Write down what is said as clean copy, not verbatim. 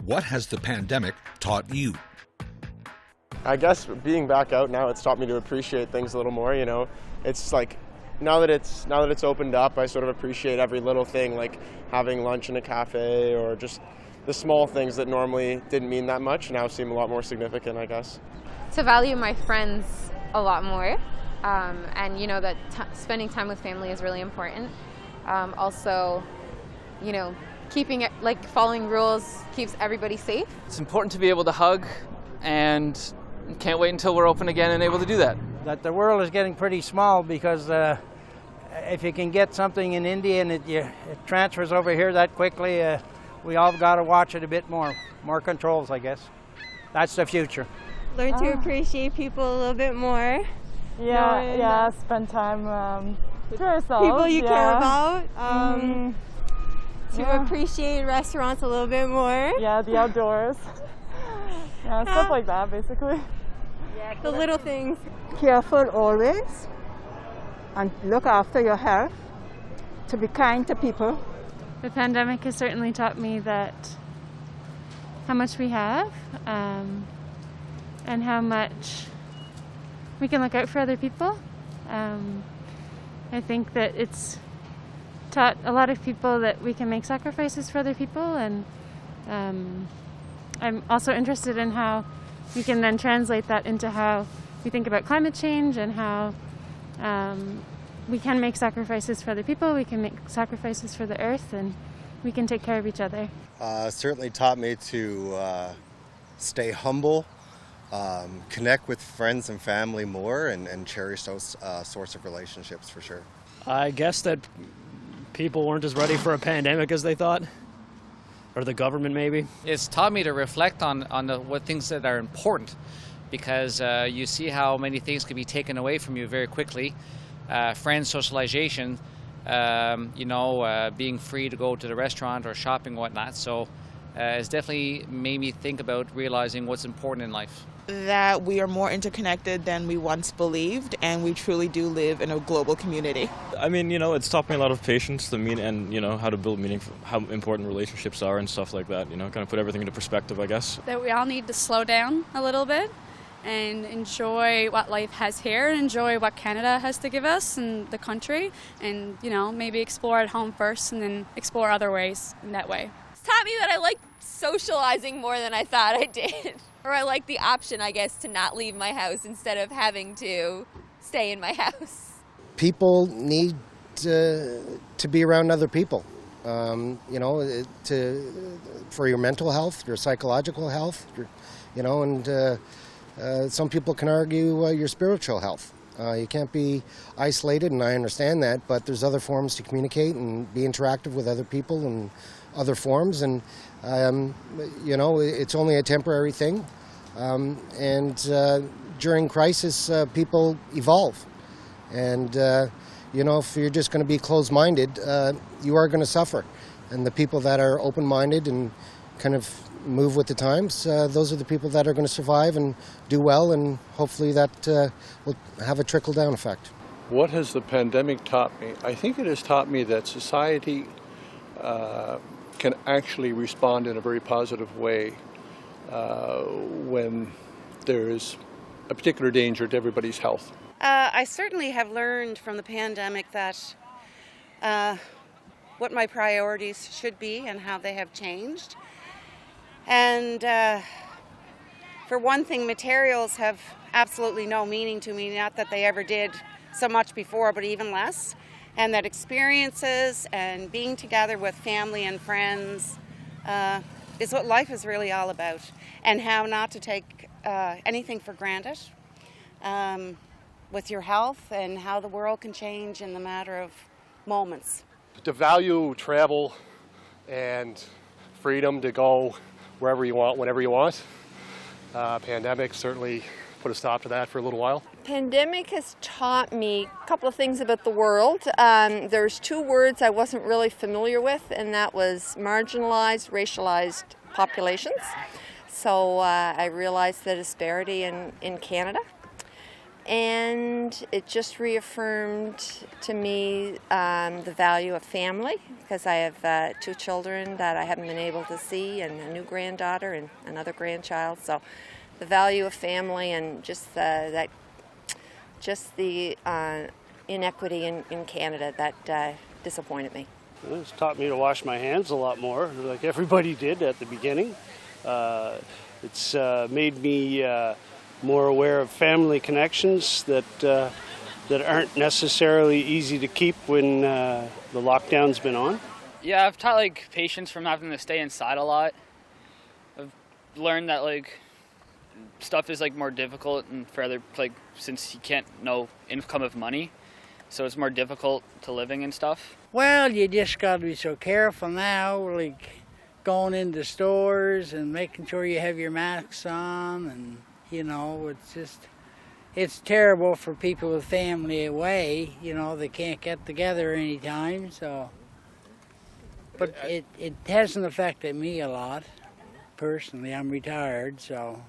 what has the pandemic taught you? I guess being back out now, it's taught me to appreciate things a little more, you know. It's like, now that it's opened up, I sort of appreciate every little thing, like having lunch in a cafe or just the small things that normally didn't mean that much now seem a lot more significant, I guess. To value my friends a lot more, and you know that spending time with family is really important. Also, you know, keeping it, like following rules keeps everybody safe. It's important to be able to hug, and can't wait until we're open again and able to do that. That the world is getting pretty small because if you can get something in India and it transfers over here that quickly, we all got to watch it a bit more. More controls, I guess. That's the future. Learn to appreciate people a little bit more. Yeah, spend time with yourself. People you care about. To appreciate restaurants a little bit more. Yeah, the outdoors. Yeah, stuff like that, basically. Yeah, the little things. Careful always, and look after your health, to be kind to people. The pandemic has certainly taught me that how much we have, and how much we can look out for other people. I think that it's taught a lot of people that we can make sacrifices for other people, and I'm also interested in how we can then translate that into how we think about climate change and how we can make sacrifices for other people, we can make sacrifices for the earth, and we can take care of each other. Certainly taught me to stay humble, connect with friends and family more, and cherish those sorts of relationships for sure. I guess that people weren't as ready for a pandemic as they thought, or the government maybe. It's taught me to reflect on what things that are important, because you see how many things can be taken away from you very quickly. Friends, socialization, being free to go to the restaurant or shopping, whatnot. So it's definitely made me think about realizing what's important in life. That we are more interconnected than we once believed, and we truly do live in a global community. I mean, it's taught me a lot of patience, and how to build meaning, how important relationships are and stuff like that, kind of put everything into perspective, I guess. That we all need to slow down a little bit and enjoy what life has here, and enjoy what Canada has to give us and the country, and maybe explore at home first and then explore other ways in that way. It's taught me that I like socializing more than I thought I did. Or I like the option, I guess, to not leave my house instead of having to stay in my house. People need to be around other people, for your mental health, your psychological health, and some people can argue your spiritual health. You can't be isolated, and I understand that, but there's other forms to communicate and be interactive with other people and other forms, and it's only a temporary thing. During crisis, people evolve, and if you're just going to be closed-minded, you are going to suffer. And the people that are open-minded and kind of move with the times, those are the people that are going to survive and do well, and hopefully that will have a trickle-down effect. What has the pandemic taught me? I think it has taught me that society can actually respond in a very positive way when there's a particular danger to everybody's health. I certainly have learned from the pandemic that what my priorities should be and how they have changed. And for one thing, materials have absolutely no meaning to me, not that they ever did so much before, but even less. And that experiences and being together with family and friends is what life is really all about, and how not to take anything for granted with your health, and how the world can change in the matter of moments. To value travel and freedom to go wherever you want, whenever you want. Pandemic certainly put a stop to that for a little while. Pandemic has taught me a couple of things about the world. There's two words I wasn't really familiar with, and that was marginalized, racialized populations. So I realized the disparity in Canada. And it just reaffirmed to me the value of family, because I have 2 children that I haven't been able to see, and a new granddaughter and another grandchild. So the value of family and just the inequity in Canada that disappointed me. It's taught me to wash my hands a lot more, like everybody did at the beginning. It's made me more aware of family connections that aren't necessarily easy to keep when the lockdown's been on. Yeah, I've taught patience from having to stay inside a lot. I've learned that stuff is more difficult and further since you can't know income of money, so it's more difficult to living and stuff. Well, you just got to be so careful now, going into stores and making sure you have your masks on, and it's terrible for people with family away. They can't get together anytime, so. But it hasn't affected me a lot, personally. I'm retired, so